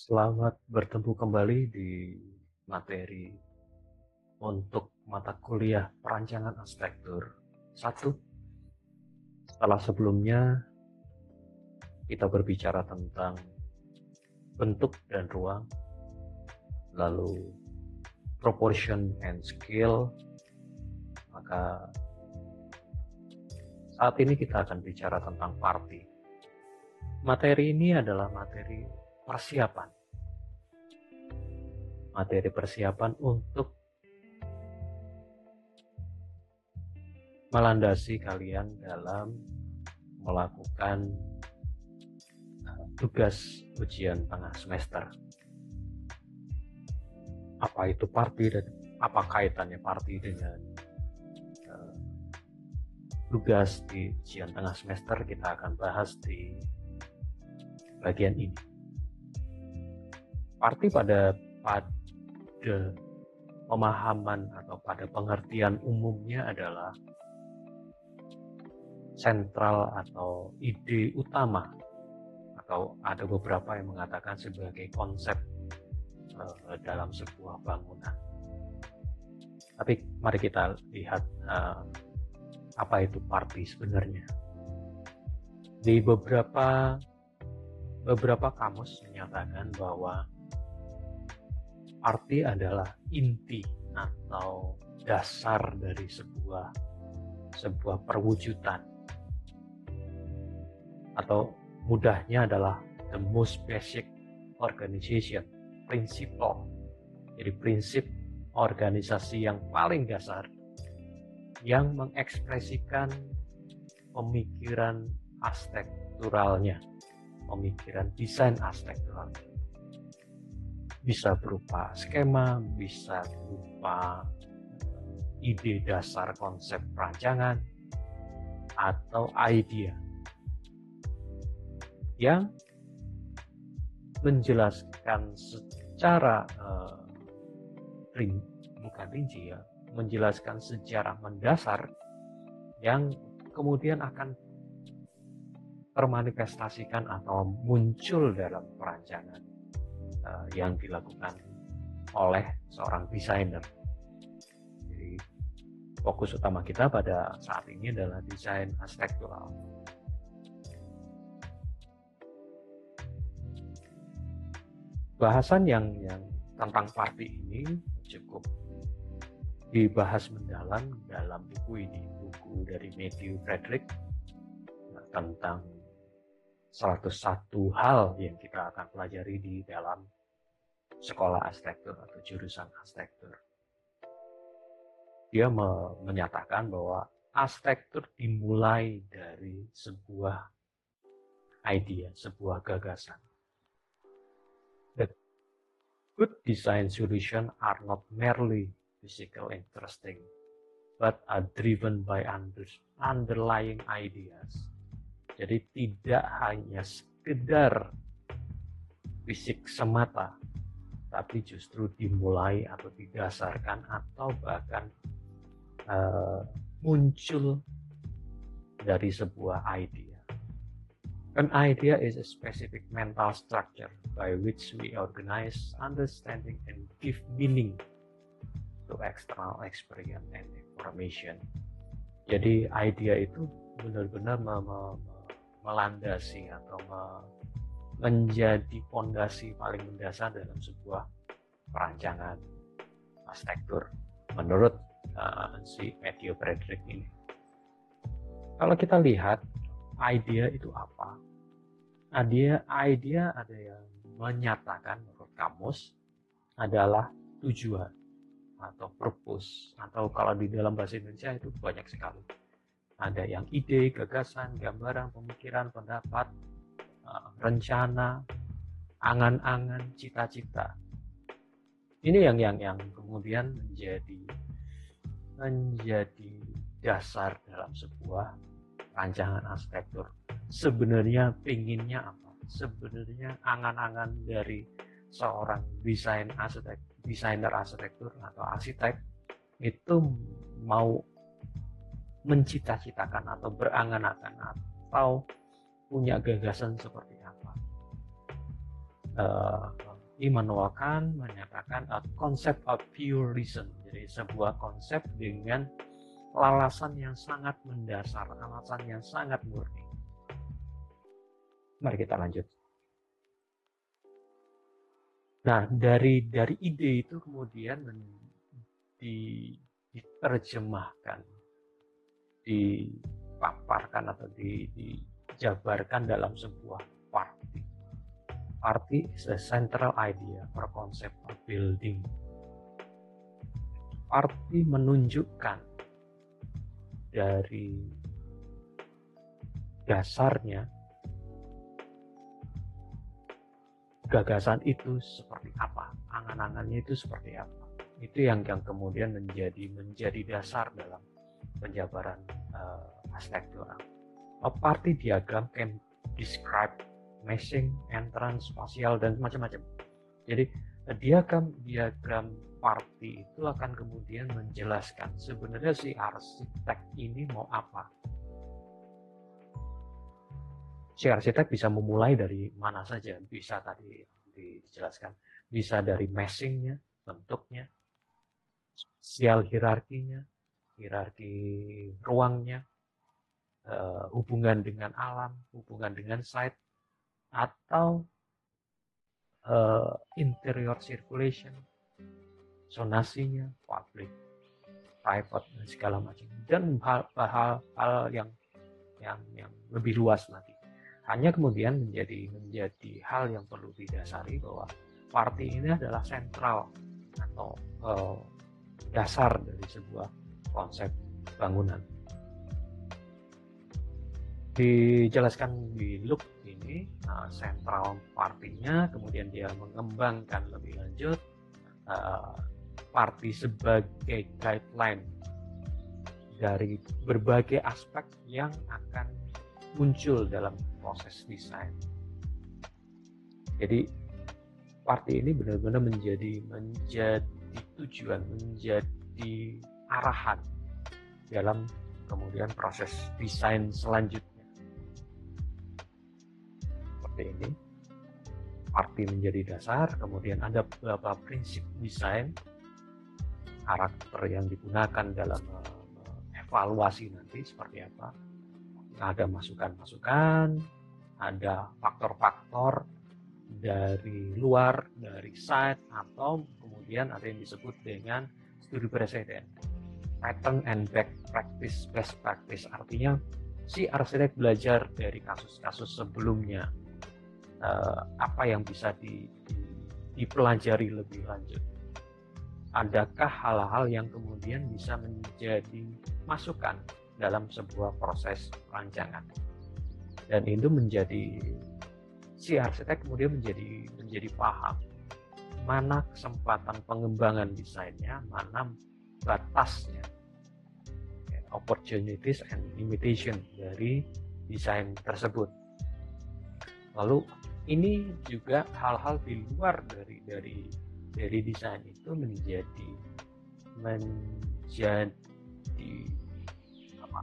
Selamat bertemu kembali di materi untuk mata kuliah perancangan arsitektur 1. Setelah sebelumnya kita berbicara tentang bentuk dan ruang, lalu proportion and scale, maka saat ini kita akan bicara tentang parti. Materi ini adalah materi persiapan. Materi persiapan untuk melandasi kalian dalam melakukan tugas ujian tengah semester. Apa itu parti dan apa kaitannya parti dengan tugas di ujian tengah semester, kita akan bahas di bagian ini. Parti pada pemahaman atau pada pengertian umumnya adalah sentral atau ide utama, atau ada beberapa yang mengatakan sebagai konsep dalam sebuah bangunan. Tapi mari kita lihat apa itu parti sebenarnya. Di beberapa kamus menyatakan bahwa parti adalah inti atau dasar dari sebuah perwujudan, atau mudahnya adalah the most basic organization principle. Jadi prinsip organisasi yang paling dasar yang mengekspresikan pemikiran arsitekturalnya, pemikiran desain arsitekturalnya. Bisa berupa skema, bisa berupa ide dasar konsep perancangan, atau idea yang menjelaskan secara menjelaskan secara mendasar yang kemudian akan termanifestasikan atau muncul dalam perancangan yang dilakukan oleh seorang desainer. Jadi fokus utama kita pada saat ini adalah desain arsitektural. Bahasan yang tentang parti ini cukup dibahas mendalam dalam buku ini, buku dari Matthew Frederick, tentang 101 hal yang kita akan pelajari di dalam sekolah arsitektur atau jurusan arsitektur. Dia menyatakan bahwa arsitektur dimulai dari sebuah idea, sebuah gagasan. The good design solutions are not merely physical interesting, but are driven by underlying ideas. Jadi tidak hanya sekedar fisik semata, tapi justru dimulai atau didasarkan atau bahkan muncul dari sebuah idea. An idea is a specific mental structure by which we organize, understanding, and give meaning to external experience and information. Jadi idea itu benar-benar melandasi atau menjadi fondasi paling mendasar dalam sebuah perancangan arsitektur menurut si Matthew Frederick ini. Kalau kita lihat idea itu apa? Idea ada yang menyatakan menurut kamus adalah tujuan atau purpose, atau kalau di dalam bahasa Indonesia itu banyak sekali. Ada yang ide, gagasan, gambaran, pemikiran, pendapat, rencana, angan-angan, cita-cita. Ini yang kemudian menjadi dasar dalam sebuah rancangan arsitektur. Sebenarnya pinginnya apa? Sebenarnya angan-angan dari seorang desainer arsitektur atau arsitek itu mau mencita-citakan atau berangan-angan atau punya gagasan seperti apa. Immanuel Kant menyatakan a concept of pure reason, jadi sebuah konsep dengan alasan yang sangat mendasar, alasan yang sangat murni. Mari kita lanjut. Nah, dari ide itu kemudian diterjemahkan, dipaparkan atau dijabarkan dalam sebuah party. Party is the central idea or concept of building. Party menunjukkan dari dasarnya gagasan itu seperti apa, angan-angannya itu seperti apa. Itu yang kemudian menjadi dasar dalam penjabaran arsitektural. A party diagram can describe meshing, entrance, spasial, dan macam-macam. Jadi diagram party itu akan kemudian menjelaskan sebenarnya si arsitek ini mau apa. Si arsitek bisa memulai dari mana saja, bisa tadi dijelaskan, bisa dari meshingnya, bentuknya, spasial hierarki ruangnya, hubungan dengan alam, hubungan dengan site, atau interior circulation, zonasinya, public, private, dan segala macam, dan hal-hal yang lebih luas lagi. Hanya kemudian menjadi hal yang perlu didasari bahwa party ini adalah sentral atau dasar dari sebuah konsep bangunan. Dijelaskan di loop ini sentral partinya, kemudian dia mengembangkan lebih lanjut party sebagai guideline dari berbagai aspek yang akan muncul dalam proses desain. Jadi party ini benar-benar menjadi tujuan, menjadi arahan dalam kemudian proses desain selanjutnya. Seperti ini, party menjadi dasar, kemudian ada beberapa prinsip desain, karakter yang digunakan dalam evaluasi nanti seperti apa. Ada masukan-masukan, ada faktor-faktor dari luar, dari site, atau kemudian ada yang disebut dengan studi presiden, pattern and best practice, artinya si arsitek belajar dari kasus-kasus sebelumnya, apa yang bisa dipelajari lebih lanjut. Adakah hal-hal yang kemudian bisa menjadi masukan dalam sebuah proses perancangan, dan itu menjadi si arsitek kemudian menjadi paham mana kesempatan pengembangan desainnya, mana batasnya, opportunities and limitation dari desain tersebut. Lalu ini juga hal-hal di luar dari desain itu menjadi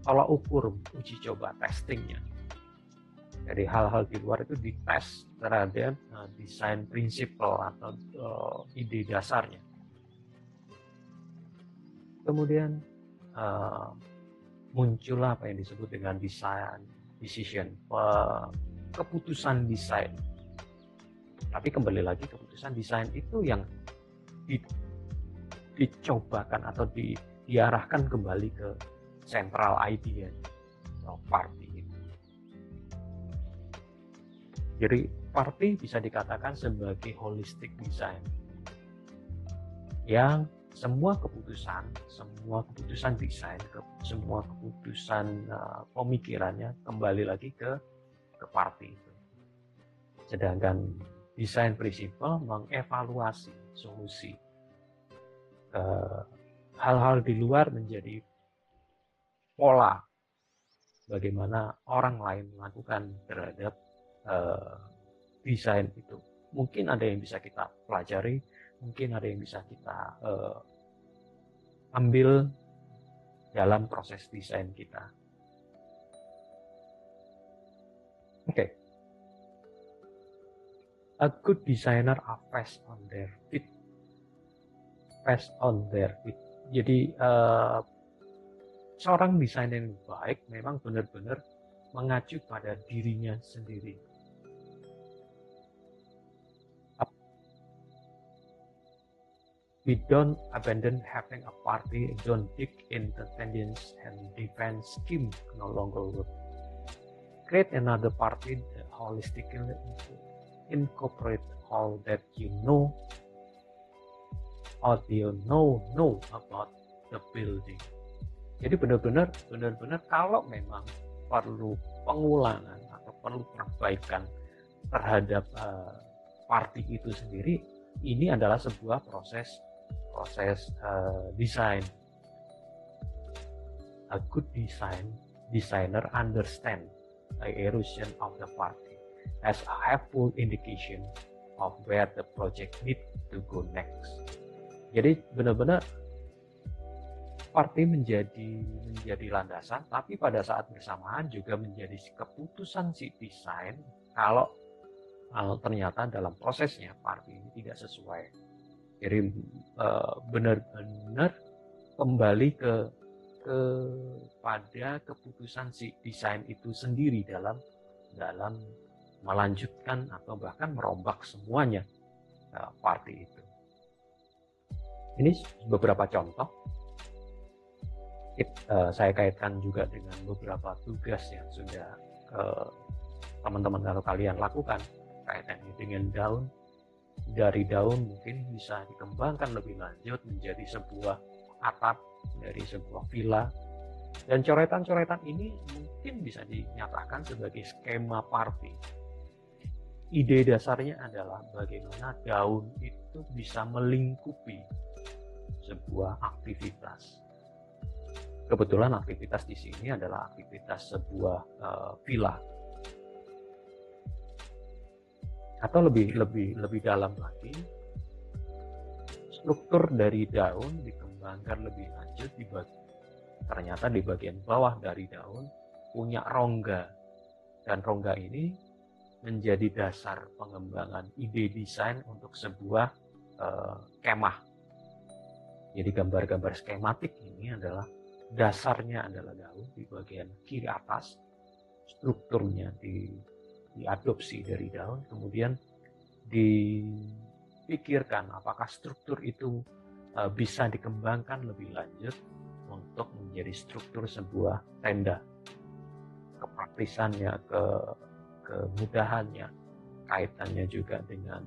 tolak ukur, uji coba, testingnya. Jadi hal-hal di luar itu dites terhadap desain prinsipal atau ide dasarnya. Kemudian muncullah apa yang disebut dengan design decision, keputusan desain. Tapi kembali lagi, keputusan desain itu yang dicobakan atau diarahkan kembali ke central idea atau party. Jadi party bisa dikatakan sebagai holistic design yang semua keputusan desain, semua keputusan pemikirannya kembali lagi ke party itu. Sedangkan desain prinsipal mengevaluasi solusi, hal-hal di luar menjadi pola bagaimana orang lain melakukan terhadap desain itu. Mungkin ada yang bisa kita pelajari, mungkin ada yang bisa kita ambil dalam proses desain kita. Oke. A good designer are fast on their feet. Jadi seorang desainer yang baik memang benar-benar mengacu pada dirinya sendiri. We don't abandon having a party, don't dig into tensions and defense scheme no longer work. Create another party that holistically incorporate all that you know about the building. Jadi benar-benar kalau memang perlu pengulangan atau perlu perbaikan terhadap party itu sendiri, ini adalah sebuah proses desain. A good designer understand the erosion of the party as a helpful indication of where the project need to go next. Jadi benar-benar party menjadi landasan, tapi pada saat bersamaan juga menjadi keputusan si desain kalau ternyata dalam prosesnya party ini tidak sesuai. Jadi benar-benar kembali kepada keputusan si desain itu sendiri dalam melanjutkan atau bahkan merombak semuanya party itu. Ini beberapa contoh. Saya kaitkan juga dengan beberapa tugas yang sudah teman-teman atau kalian lakukan kaitannya dengan daun. Dari daun mungkin bisa dikembangkan lebih lanjut menjadi sebuah atap, dari sebuah villa, dan coretan-coretan ini mungkin bisa dinyatakan sebagai skema party. Ide dasarnya adalah bagaimana daun itu bisa melingkupi sebuah aktivitas. Kebetulan aktivitas di sini adalah aktivitas sebuah villa. Atau lebih dalam lagi, struktur dari daun dikembangkan lebih lanjut, ternyata di bagian bawah dari daun punya rongga, dan rongga ini menjadi dasar pengembangan ide desain untuk sebuah kemah. Jadi gambar-gambar skematik ini adalah dasarnya adalah daun di bagian kiri atas, strukturnya diadopsi dari daun, kemudian dipikirkan apakah struktur itu bisa dikembangkan lebih lanjut untuk menjadi struktur sebuah tenda. Kepraktisannya, kemudahannya, kaitannya juga dengan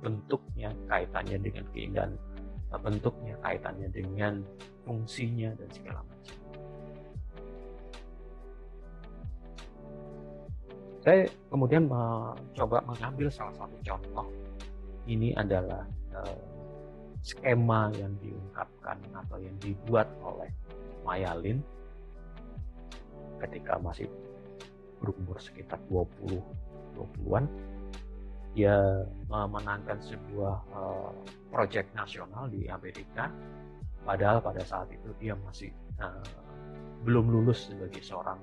bentuknya, kaitannya dengan keindahan bentuknya, kaitannya dengan fungsinya, dan segala macam. Saya kemudian mencoba mengambil salah satu contoh. Ini adalah skema yang diungkapkan atau yang dibuat oleh Maya Lin ketika masih berumur sekitar 20-an. Dia memenangkan sebuah proyek nasional di Amerika, padahal pada saat itu dia masih belum lulus sebagai seorang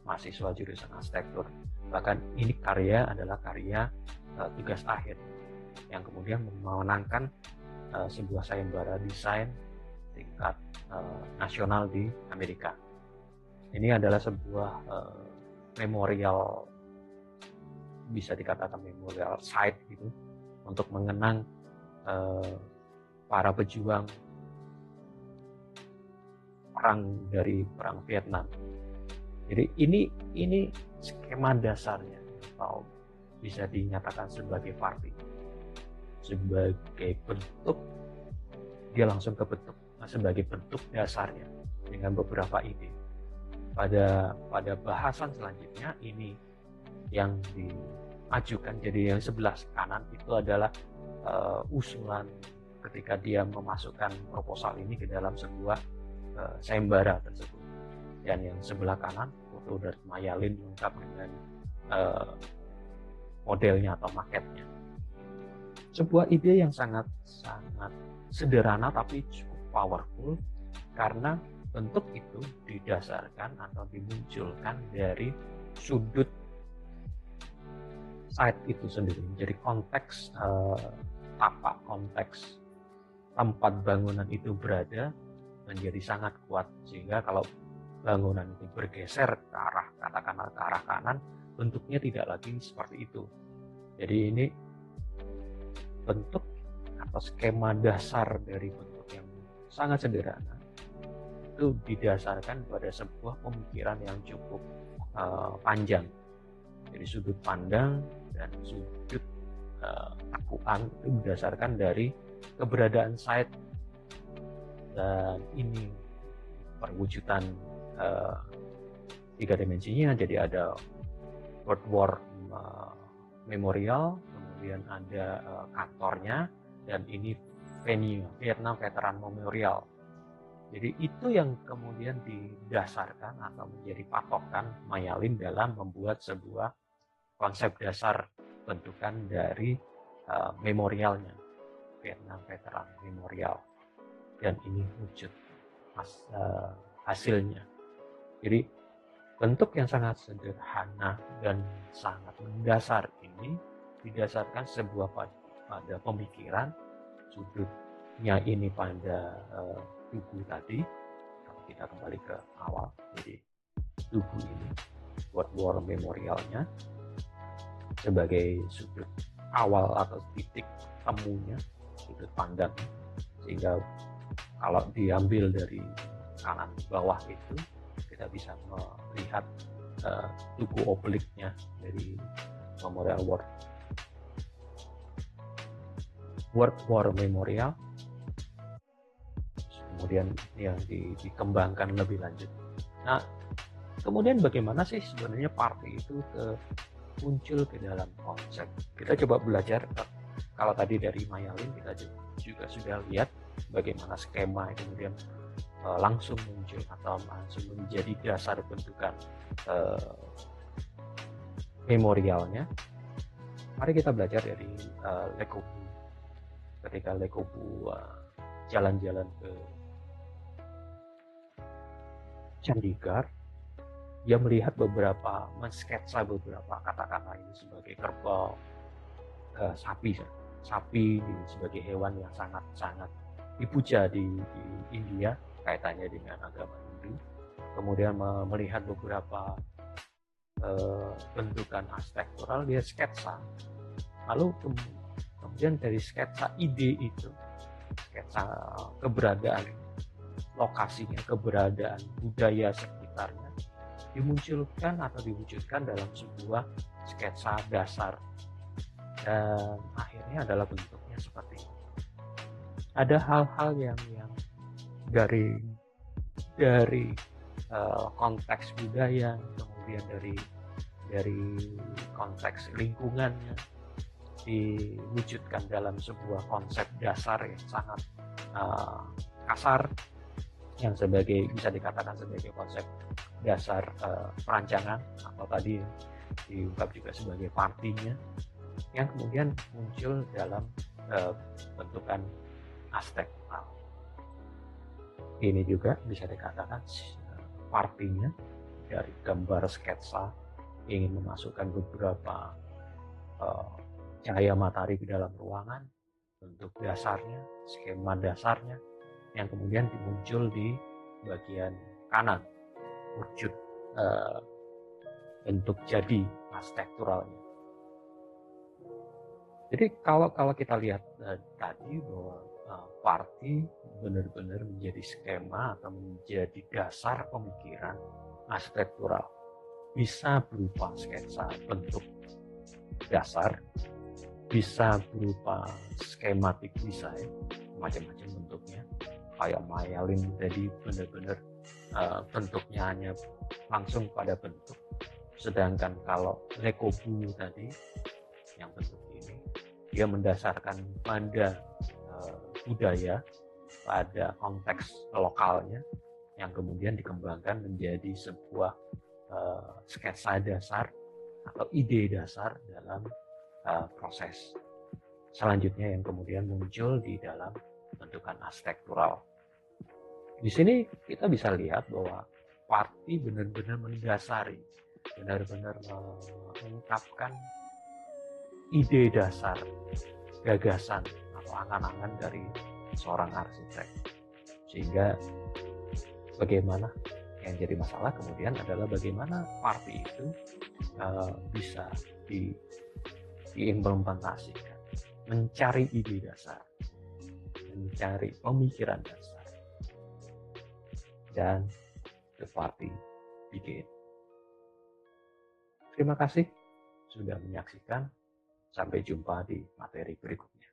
mahasiswa jurusan arsitektur. Bahkan ini adalah karya tugas akhir yang kemudian memenangkan sebuah sayembara desain tingkat nasional di Amerika. Ini adalah sebuah memorial, bisa dikatakan memorial site gitu, untuk mengenang para pejuang perang Vietnam. Jadi ini skema dasarnya, atau bisa dinyatakan sebagai party. Sebagai bentuk, dia langsung ke bentuk sebagai bentuk dasarnya dengan beberapa ide. Pada bahasan selanjutnya ini yang diajukan, jadi yang sebelah kanan itu adalah usulan ketika dia memasukkan proposal ini ke dalam sebuah sayembara tersebut. Dan yang sebelah kanan foto dari Maya Lin lengkap dengan modelnya atau maketnya. Sebuah ide yang sangat sederhana tapi cukup powerful, karena bentuk itu didasarkan atau dimunculkan dari sudut site itu sendiri, menjadi konteks tapak, konteks tempat bangunan itu berada menjadi sangat kuat, sehingga kalau bangunan itu bergeser ke arah, katakanlah ke arah kanan, bentuknya tidak lagi seperti itu. Jadi ini bentuk atau skema dasar dari bentuk yang sangat sederhana itu didasarkan pada sebuah pemikiran yang cukup panjang. Jadi sudut pandang dan sudut akuan itu berdasarkan dari keberadaan site, dan ini perwujudan tiga dimensinya. Jadi ada World War Memorial, kemudian ada kantornya, dan ini venue Vietnam Veteran Memorial. Jadi itu yang kemudian didasarkan atau menjadi patokan Mayalin dalam membuat sebuah konsep dasar bentukan dari memorialnya, Vietnam Veteran Memorial. Dan ini wujud hasilnya. Jadi bentuk yang sangat sederhana dan sangat mendasar ini didasarkan sebuah pada pemikiran, sudutnya ini pada tugu tadi. Kalau kita kembali ke awal, jadi tugu ini World War Memorialnya sebagai sudut awal atau titik temunya, sudut pandang, sehingga kalau diambil dari kanan bawah itu kita bisa melihat tugu obliknya dari Memorial World War Memorial. Kemudian yang dikembangkan lebih lanjut. Nah, kemudian bagaimana sih sebenarnya party itu muncul ke dalam konsep? Kita coba belajar. Kalau tadi dari Mayalin kita juga sudah lihat bagaimana skema itu kemudian langsung muncul atau langsung menjadi dasar bentukan memorialnya. Mari kita belajar dari Le Corbusier. Ketika Le Corbusier jalan-jalan ke Chandigarh, dia melihat mensketsa beberapa, katakanlah ini sebagai kerbau, sapi sebagai hewan yang sangat dipuja di India, kaitannya dengan agama Hindu. Kemudian melihat beberapa bentukan arsitektural, dia sketsa. Lalu kemudian dari sketsa ide itu, sketsa keberadaan lokasinya, keberadaan budaya sekitarnya, dimunculkan atau diwujudkan dalam sebuah sketsa dasar, dan akhirnya adalah bentuknya seperti ini. Ada hal-hal yang dari konteks budaya, kemudian dari konteks lingkungannya, diwujudkan dalam sebuah konsep dasar yang sangat kasar, yang bisa dikatakan sebagai konsep dasar perancangan, atau tadi diungkap juga sebagai partinya, yang kemudian muncul dalam bentukan arsitektural. Ini juga bisa dikatakan partinya dari gambar sketsa ingin memasukkan beberapa cahaya matahari ke dalam ruangan, bentuk dasarnya, skema dasarnya, yang kemudian muncul di bagian kanan, wujud bentuk jadi arsitekturalnya. Jadi kalau kita lihat tadi bahwa party benar-benar menjadi skema atau menjadi dasar pemikiran arsitektural, bisa berupa sketsa bentuk dasar, bisa berupa skematik desain, macam-macam bentuknya. Kayak Mayalin tadi benar-benar bentuknya hanya langsung pada bentuk, sedangkan kalau Le Corbusier tadi yang bentuk ini dia mendasarkan pada budaya, pada konteks lokalnya, yang kemudian dikembangkan menjadi sebuah sketsa dasar atau ide dasar dalam proses selanjutnya yang kemudian muncul di dalam bentukan arsitektural. Di sini kita bisa lihat bahwa party benar-benar mendasari, benar-benar mengungkapkan ide dasar, gagasan atau angan-angan dari seorang arsitek. Sehingga bagaimana yang jadi masalah kemudian adalah bagaimana Parvi itu bisa diimplementasikan, mencari ide dasar, mencari pemikiran dasar, dan the party begin. Terima kasih sudah menyaksikan. Sampai jumpa di materi berikutnya.